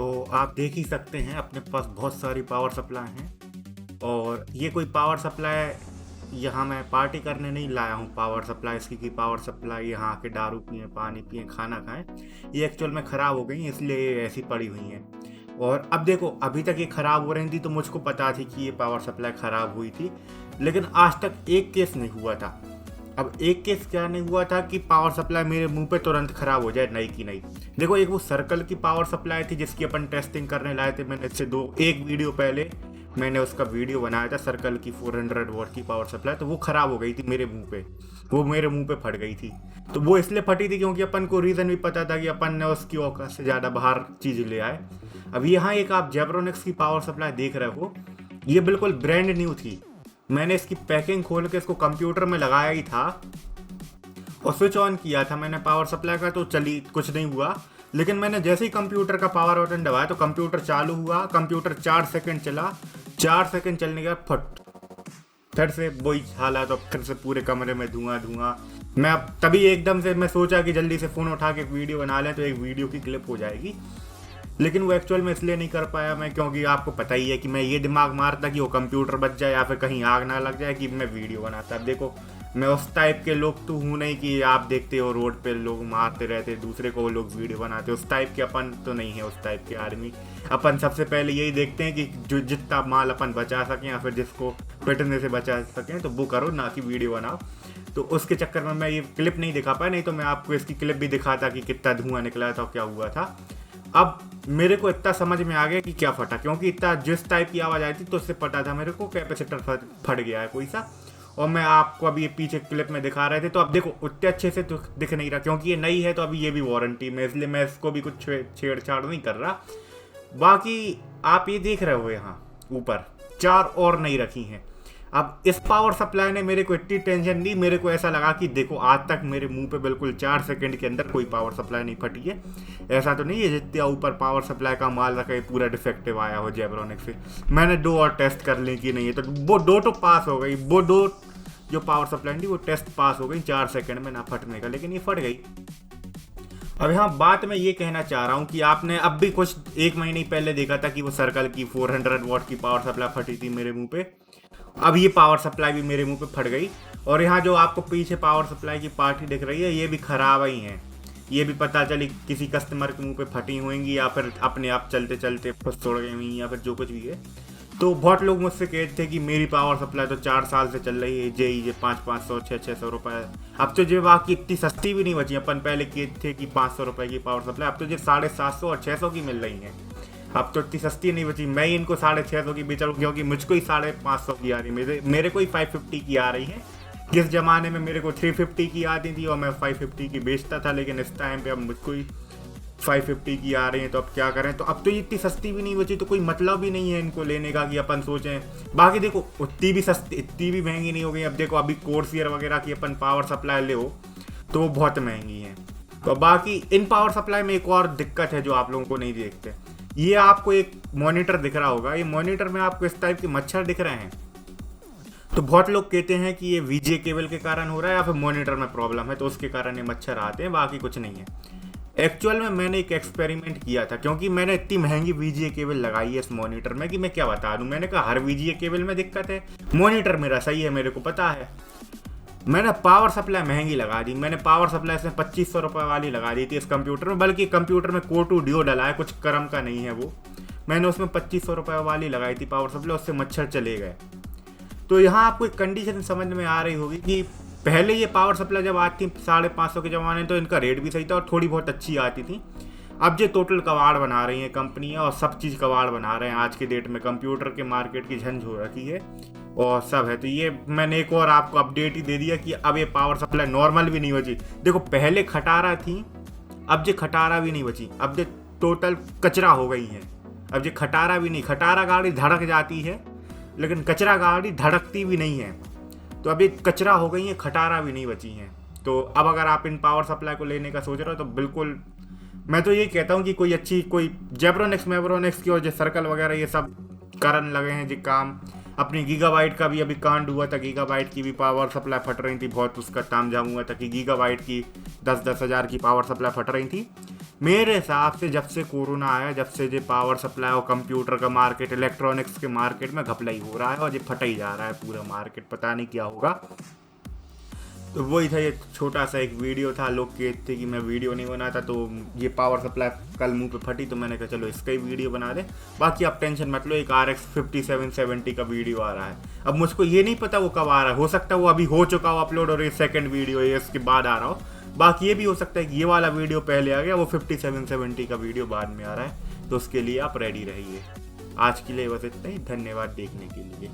तो आप देख ही सकते हैं अपने पास बहुत सारी पावर सप्लाई हैं। और ये कोई पावर सप्लाई यहाँ मैं पार्टी करने नहीं लाया हूँ। पावर सप्लाई इसकी की पावर सप्लाई यहाँ आके दारू पिए, पानी पिए, खाना खाएं। ये एक्चुअल में ख़राब हो गई इसलिए ये ऐसी पड़ी हुई हैं। और अब देखो, अभी तक ये ख़राब हो रही थी तो मुझको पता थी कि ये पावर सप्लाई ख़राब हुई थी, लेकिन आज तक एक केस नहीं हुआ था। अब एक केस क्या नहीं हुआ था कि पावर सप्लाई मेरे मुंह पे तुरंत ख़राब हो जाए, नई की नई। देखो, एक वो सर्कल की पावर सप्लाई थी जिसकी अपन टेस्टिंग करने लाए थे। मैंने इससे एक वीडियो पहले मैंने उसका वीडियो बनाया था, सर्कल की 400 वॉट की पावर सप्लाई। तो वो ख़राब हो गई थी मेरे मुंह पे, वो मेरे मुंह पे फट गई थी। तो वो इसलिए फटी थी क्योंकि अपन को रीज़न भी पता था कि अपन ने उसकी औकात से ज़्यादा बाहर चीज़ ले आए। अब यहाँ एक आप जेब्रोनिक्स की पावर सप्लाई देख रहे हो, ये बिल्कुल ब्रांड न्यू थी। मैंने इसकी पैकिंग खोल के इसको कंप्यूटर में लगाया ही था और स्विच ऑन किया था मैंने पावर सप्लाई का, तो चली, कुछ नहीं हुआ। लेकिन मैंने जैसे ही कंप्यूटर का पावर बटन दबाया तो कंप्यूटर चालू हुआ। कंप्यूटर 4 सेकंड चला, 4 सेकंड चलने के बाद फट, फिर से वही हालात। तो फिर से पूरे कमरे में धुआं। मैं अब तभी एकदम से मैं सोचा कि जल्दी से फ़ोन उठा के एक वीडियो बना लें तो एक वीडियो की क्लिप हो जाएगी। लेकिन वो एक्चुअल में इसलिए नहीं कर पाया मैं, क्योंकि आपको पता ही है कि मैं ये दिमाग मारता कि वो कंप्यूटर बच जाए या फिर कहीं आग ना लग जाए कि मैं वीडियो बनाता। अब देखो, मैं उस टाइप के लोग तो हूँ नहीं कि आप देखते हो रोड पे लोग मारते रहते दूसरे को, वो लोग वीडियो बनाते, उस टाइप के अपन तो नहीं है, उस टाइप के आदमी। अपन सबसे पहले यही देखते हैं कि जो जितना माल अपन बचा सकें या फिर जिसको पिटने से बचा सकें तो वो करो, ना कि वीडियो बनाओ। तो उसके चक्कर में मैं ये क्लिप नहीं दिखा पाया, नहीं तो मैं आपको इसकी क्लिप भी दिखाता कि कितना धुआं निकला था और क्या हुआ था। अब मेरे को इतना समझ में आ गया कि क्या फटा, क्योंकि इतना जिस टाइप की आवाज़ आई थी तो उससे पता था मेरे को कैपेसिटर फट गया है कोई सा। और मैं आपको अभी ये पीछे क्लिप में दिखा रहे थे, तो अब देखो उतने अच्छे से तो दिख नहीं रहा क्योंकि ये नई है, तो अभी ये भी वारंटी में, इसलिए मैं इसको भी कुछ छेड़छाड़ नहीं कर रहा। बाकी आप ये देख रहे हो यहाँ ऊपर 4 और नहीं रखी हैं। अब इस पावर सप्लाई ने मेरे को इतनी टेंशन दी, मेरे को ऐसा लगा कि देखो आज तक मेरे मुंह पे बिल्कुल 4 सेकंड के अंदर कोई पावर सप्लाई नहीं फटी है। ऐसा तो नहीं है जितने ऊपर पावर सप्लाई का माल रखा है पूरा डिफेक्टिव आया हो जेब्रोनिक्स से। मैंने 2 और टेस्ट कर ली कि नहीं है, तो वो 2 तो पास हो गई, वो 2 जो पावर सप्लाई थी वो टेस्ट पास हो गई 4 सेकंड में ना फटने का, लेकिन ये फट गई। अब यहाँ बात मैं ये कहना चाह रहा हूँ कि आपने अब भी कुछ 1 महीने पहले देखा था कि वो सर्कल की 400 वॉट की पावर सप्लाई फटी थी मेरे मुंह पे। अब ये पावर सप्लाई भी मेरे मुंह पे फट गई। और यहाँ जो आपको पीछे पावर सप्लाई की पार्टी दिख रही है, ये भी खराब ही है। ये भी पता चली किसी कस्टमर के मुंह पे फटी होंगी या फिर अपने आप चलते चलते तोड़ गई हुई या फिर जो कुछ भी है। तो बहुत लोग मुझसे कहते थे कि मेरी पावर सप्लाई तो 4 साल से चल रही है, जे 500 600 रुपये। अब तो जो बाकी इतनी सस्ती भी नहीं बची। अपन पहले कहते थे कि 500 रुपये की पावर सप्लाई, अब तो जो 750 और 600 की मिल रही है। अब तो इतनी सस्ती नहीं बची। मैं ही इनको 650 की बेच रहा हूँ क्योंकि मुझको ही 550 की आ रही है, मेरे को ही 550 की आ रही है। किस ज़माने में मेरे को 350 की आती थी और मैं 550 की बेचता था, लेकिन इस टाइम पे अब मुझको ही 550 की आ रही है। तो अब क्या करें, तो अब तो इतनी सस्ती भी नहीं बची, तो कोई मतलब भी नहीं है इनको लेने का कि अपन सोचें। बाकी देखो उतनी भी सस्ती, इतनी भी महंगी नहीं हो गई। अब देखो अभी कोर्सियर वगैरह की अपन पावर सप्लाई ले हो तो वो बहुत महंगी है। तो बाकी इन पावर सप्लाई में एक और दिक्कत है जो आप लोगों को नहीं देखते। ये आपको एक मॉनिटर दिख रहा होगा, ये मॉनिटर में आपको इस टाइप के मच्छर दिख रहे हैं। तो बहुत लोग कहते हैं कि ये वीजे केबल के कारण हो रहा है या फिर मॉनिटर में प्रॉब्लम है, तो उसके कारण ये मच्छर आते हैं, बाकी कुछ नहीं है। एक्चुअल में मैंने एक एक्सपेरिमेंट किया था क्योंकि मैंने इतनी महंगी वीजीए केबल लगाई है इस मॉनिटर में कि मैं क्या बता दूं। मैंने कहा हर वीजीए केबल में दिक्कत है, मॉनिटर मेरा सही है, मेरे को पता है। मैंने पावर सप्लाई महंगी लगा दी। मैंने पावर सप्लाई से 2500 रुपये वाली लगा दी थी इस कंप्यूटर में, बल्कि कंप्यूटर में कोटू डिओ डला है, कुछ क्रम का नहीं है वो। मैंने उसमें 2500 रुपये वाली लगाई थी पावर सप्लाई, उससे मच्छर चले गए। तो यहाँ आपको एक कंडीशन समझ में आ रही होगी कि पहले ये पावर सप्लाई जब आती थी 550 के ज़माने, तो इनका रेट भी सही था और थोड़ी बहुत अच्छी आती थी। अब जो टोटल कबाड़ बना रही हैं कंपनियाँ और सब चीज़ कबाड़ बना रहे हैं आज के डेट में, कंप्यूटर के मार्केट की झंझ हो रखी है और सब है। तो ये मैंने एक और आपको अपडेट ही दे दिया कि अब ये पावर सप्लाई नॉर्मल भी नहीं बची। देखो पहले खटारा थी, अब जो खटारा भी नहीं बची, अब जो टोटल कचरा हो गई है। अब जो खटारा भी नहीं, खटारा गाड़ी धड़क जाती है लेकिन कचरा गाड़ी धड़कती भी नहीं है। तो अभी कचरा हो गई है, खटारा भी नहीं बची हैं। तो अब अगर आप इन पावर सप्लाई को लेने का सोच रहे हो तो बिल्कुल मैं तो ये कहता हूँ कि कोई अच्छी, कोई जेब्रोनिक्स की और जो सर्कल वगैरह ये सब करन लगे हैं जो काम। अपनी गीगाबाइट का भी अभी कांड हुआ था, गीगाबाइट की भी पावर सप्लाई फट रही थी बहुत, उसका तामझाम हुआ था कि गीगाबाइट की 10-10 हज़ार की पावर सप्लाई फट रही थी। मेरे हिसाब से जब से कोरोना आया, जब से जो पावर सप्लाई और कंप्यूटर का मार्केट, इलेक्ट्रॉनिक्स के मार्केट में घपला ही हो रहा है और ये फटा ही जा रहा है पूरा मार्केट, पता नहीं क्या होगा। तो वही था, ये छोटा सा एक वीडियो था। लोग कहते थे कि मैं वीडियो नहीं बनाता, तो ये पावर सप्लाई कल मुंह पे फटी तो मैंने कहा चलो इसका ही वीडियो बना दे। बाकी आप टेंशन मत लो, एक RX 5770 का वीडियो आ रहा है। अब मुझको ये नहीं पता वो कब आ रहा है, हो सकता है वो अभी हो चुका हो अपलोड और ये सेकंड वीडियो है इसके बाद आ रहा हो। बाकी ये भी हो सकता है कि ये वाला वीडियो पहले आ गया, वो 5770 का वीडियो बाद में आ रहा है। तो उसके लिए आप रेडी रहिए। आज के लिए बस इतना ही, धन्यवाद देखने के लिए।